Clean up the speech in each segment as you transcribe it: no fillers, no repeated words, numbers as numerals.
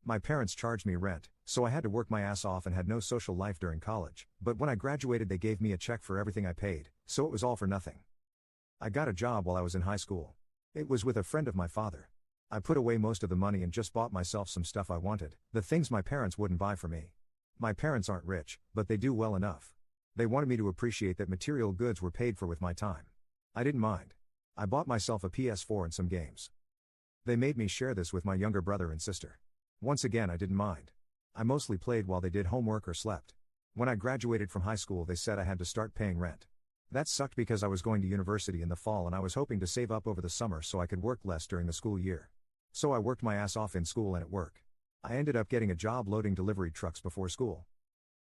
My parents charged me rent, so I had to work my ass off and had no social life during college, but when I graduated they gave me a check for everything I paid, so it was all for nothing. I got a job while I was in high school. It was with a friend of my father. I put away most of the money and just bought myself some stuff I wanted, the things my parents wouldn't buy for me. My parents aren't rich, but they do well enough. They wanted me to appreciate that material goods were paid for with my time. I didn't mind. I bought myself a PS4 and some games. They made me share this with my younger brother and sister. Once again I didn't mind. I mostly played while they did homework or slept. When I graduated from high school they said I had to start paying rent. That sucked because I was going to university in the fall and I was hoping to save up over the summer so I could work less during the school year. So I worked my ass off in school and at work. I ended up getting a job loading delivery trucks before school.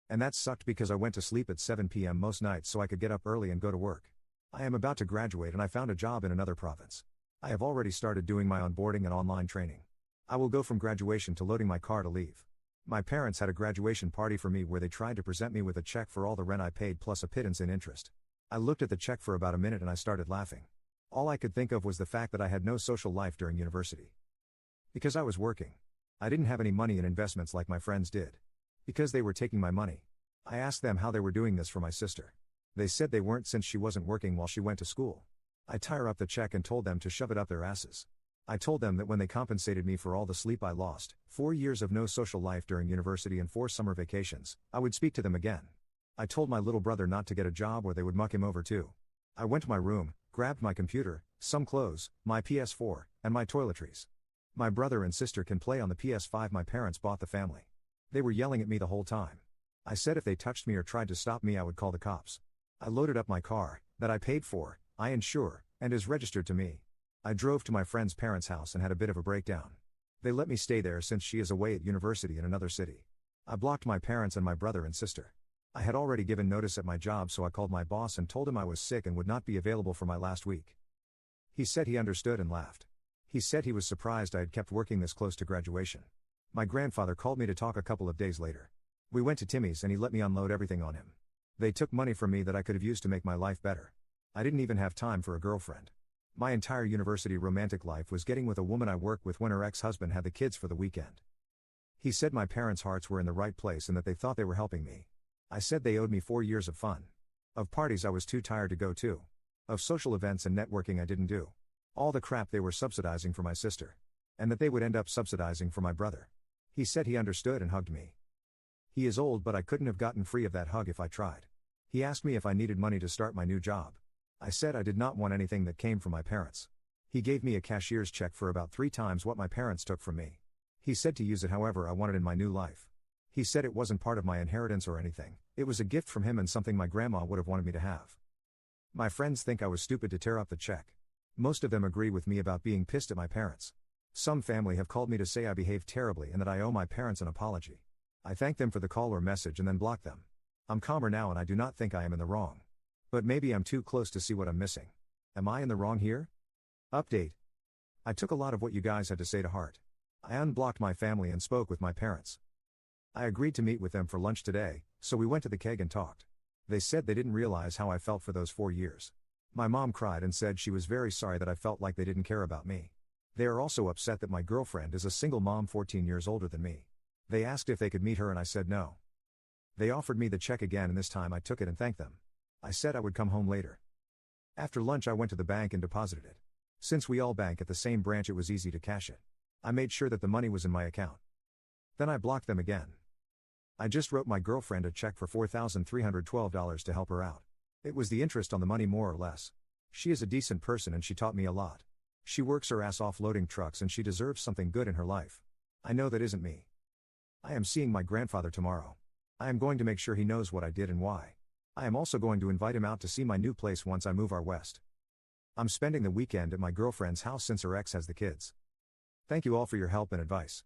And that sucked because I went to sleep at 7 p.m. most nights so I could get up early and go to work. I am about to graduate and I found a job in another province. I have already started doing my onboarding and online training. I will go from graduation to loading my car to leave. My parents had a graduation party for me where they tried to present me with a check for all the rent I paid plus a pittance in interest. I looked at the check for about a minute and I started laughing. All I could think of was the fact that I had no social life during university. Because I was working. I didn't have any money in investments like my friends did. Because they were taking my money. I asked them how they were doing this for my sister. They said they weren't since she wasn't working while she went to school. I tore up the check and told them to shove it up their asses. I told them that when they compensated me for all the sleep I lost, 4 years of no social life during university and 4 summer vacations, I would speak to them again. I told my little brother not to get a job or they would muck him over too. I went to my room, grabbed my computer, some clothes, my PS4, and my toiletries. My brother and sister can play on the PS5 my parents bought the family. They were yelling at me the whole time. I said if they touched me or tried to stop me I would call the cops. I loaded up my car, that I paid for, I insure, and is registered to me. I drove to my friend's parents' house and had a bit of a breakdown. They let me stay there since she is away at university in another city. I blocked my parents and my brother and sister. I had already given notice at my job so I called my boss and told him I was sick and would not be available for my last week. He said he understood and laughed. He said he was surprised I had kept working this close to graduation. My grandfather called me to talk a couple of days later. We went to Timmy's and he let me unload everything on him. They took money from me that I could have used to make my life better. I didn't even have time for a girlfriend. My entire university romantic life was getting with a woman I worked with when her ex-husband had the kids for the weekend. He said my parents' hearts were in the right place and that they thought they were helping me. I said they owed me 4 years of fun. Of parties I was too tired to go to. Of social events and networking I didn't do. All the crap they were subsidizing for my sister. And that they would end up subsidizing for my brother. He said he understood and hugged me. He is old but I couldn't have gotten free of that hug if I tried. He asked me if I needed money to start my new job. I said I did not want anything that came from my parents. He gave me a cashier's check for about 3 times what my parents took from me. He said to use it however I wanted in my new life. He said it wasn't part of my inheritance or anything, it was a gift from him and something my grandma would have wanted me to have. My friends think I was stupid to tear up the check. Most of them agree with me about being pissed at my parents. Some family have called me to say I behaved terribly and that I owe my parents an apology. I thank them for the call or message and then block them. I'm calmer now and I do not think I am in the wrong. But maybe I'm too close to see what I'm missing. Am I in the wrong here? Update. I took a lot of what you guys had to say to heart. I unblocked my family and spoke with my parents. I agreed to meet with them for lunch today, so we went to the keg and talked. They said they didn't realize how I felt for those 4 years. My mom cried and said she was very sorry that I felt like they didn't care about me. They are also upset that my girlfriend is a single mom 14 years older than me. They asked if they could meet her and I said no. They offered me the check again and this time I took it and thanked them. I said I would come home later. After lunch I went to the bank and deposited it. Since we all bank at the same branch it was easy to cash it. I made sure that the money was in my account. Then I blocked them again. I just wrote my girlfriend a check for $4,312 to help her out. It was the interest on the money more or less. She is a decent person and she taught me a lot. She works her ass off loading trucks and she deserves something good in her life. I know that isn't me. I am seeing my grandfather tomorrow. I am going to make sure he knows what I did and why. I am also going to invite him out to see my new place once I move out west. I'm spending the weekend at my girlfriend's house since her ex has the kids. Thank you all for your help and advice.